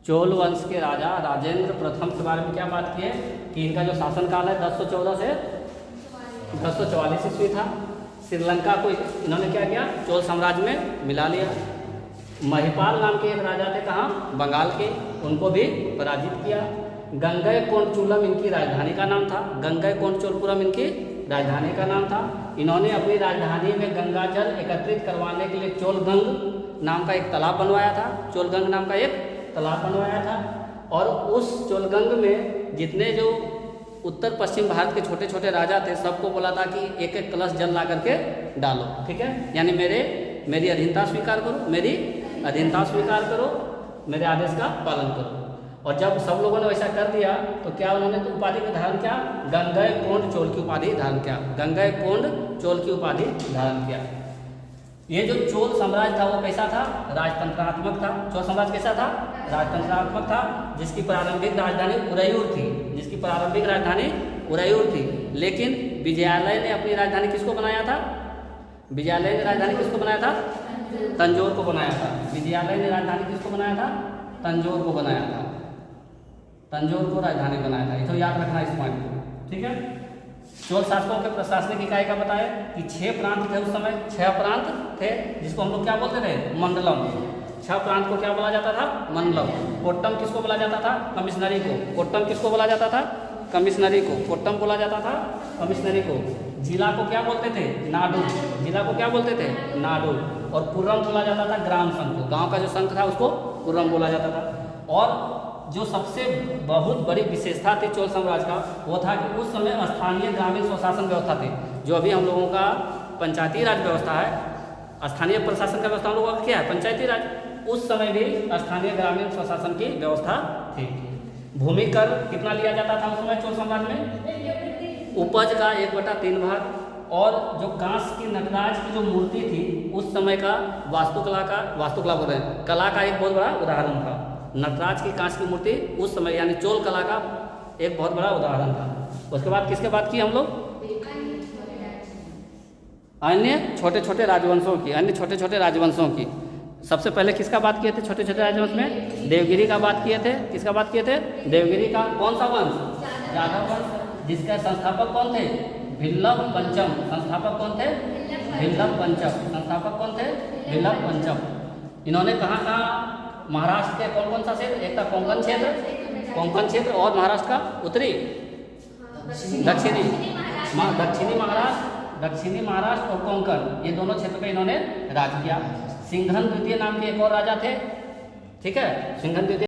चोल वंश के राजा राजेंद्र प्रथम के बारे में क्या बात की है कि इनका जो शासनकाल है 1014 से 1044 ईस्वी था। श्रीलंका को इन्होंने क्या किया, चोल साम्राज्य में मिला लिया। महिपाल नाम के एक राजा थे, कहाँ, बंगाल के, उनको भी पराजित किया। गंगैकोंडचूलम इनकी राजधानी का नाम था। गंगैकोंडचोलपुरम इनकी राजधानी का नाम था। इन्होंने अपनी राजधानी में गंगा जल एकत्रित करवाने के लिए चोलगंग नाम का एक तालाब बनवाया था। चोलगंग नाम का एक तालाब बनवाया था और उस चोलगंग में जितने जो उत्तर पश्चिम भारत के छोटे छोटे राजा थे सबको बोला था कि एक एक कलश जल ला करके डालो, ठीक है, यानी मेरी अधीनता स्वीकार करो, मेरी अधीनता स्वीकार करो, मेरे आदेश का पालन करो। और जब सब लोगों ने वैसा कर दिया तो क्या उन्होंने तो उपाधि का धारण किया, गंगैकोंडचोल की उपाधि धारण किया। गंगैकोंडचोल की उपाधि धारण किया। ये जो चोल साम्राज्य था वो कैसा था, राजतंत्रात्मक था। चोल साम्राज्य कैसा था, राजतंत्रात्मक था, जिसकी प्रारंभिक राजधानी उरैयूर थी, जिसकी प्रारंभिक राजधानी उरैयूर थी। लेकिन विजयालय ने अपनी राजधानी किसको बनाया था, विजयालय ने राजधानी किसको बनाया था, तंजौर को बनाया था। विजयालय ने राजधानी किसको बनाया था, तंजौर को बनाया था, तंजौर को राजधानी बनाया था। ये तो याद रखना इस पॉइंट को, ठीक है। चोल शासकों के प्रशासनिक इकाई का बताया कि 6 प्रांत थे उस समय, 6 प्रांत थे जिसको हम लोग क्या बोलते थे, मंडलम। 6 प्रांत को क्या बोला जाता था, मंडलम। कोट्टम किसको बोला जाता था, कमिश्नरी को। कोट्टम किसको बोला जाता था, कमिश्नरी को। कोट्टम बोला जाता था कमिश्नरी को। जिला को क्या बोलते थे, नाडु। जिला को क्या बोलते थे, नाडु। और पुरम बोला जाता था ग्राम संघ को। गाँव का जो संघ था उसको पुरम बोला जाता था। और जो सबसे बहुत बड़ी विशेषता थी चोल साम्राज्य का वो था कि उस समय स्थानीय ग्रामीण स्वशासन व्यवस्था थी। जो अभी हम लोगों का पंचायती राज व्यवस्था है, स्थानीय प्रशासन का व्यवस्था हम लोगों का क्या है, पंचायती राज। उस समय भी स्थानीय ग्रामीण स्वशासन की व्यवस्था थी। भूमि कर कितना लिया जाता था उस समय चोल साम्राज्य में, उपज का 1/3 भाग। और जो कांस की नटराज की जो मूर्ति थी उस समय का वास्तुकला बोल रहे हैं, कला का एक बहुत बड़ा उदाहरण था। नटराज की कांच की मूर्ति उस समय यानी चोल कला का एक बहुत बड़ा उदाहरण था। उसके बाद किसके बात की हम लोग, अन्य छोटे छोटे राजवंशों की, अन्य छोटे छोटे राजवंशों की। सबसे पहले किसका बात किए थे छोटे छोटे राजवंश में, देवगिरी का बात किए थे। किसका बात किए थे, देवगिरी का। कौन सा वंश, यादव वंश, जिसका संस्थापक कौन थे, भिल्लभ पंचम। संस्थापक कौन थे, भिल्लभ पंचम। संस्थापक कौन थे, भिल्लभ पंचम। इन्होंने कहाँ कहाँ, महाराष्ट्र के कौन कौन सा क्षेत्र, एक था कोंकण क्षेत्र और महाराष्ट्र का उत्तरी, दक्षिणी महाराष्ट्र और कोंकण, ये दोनों क्षेत्र पे इन्होंने राज किया। सिंघन द्वितीय नाम के एक और राजा थे, ठीक है। सिंघन द्वितीय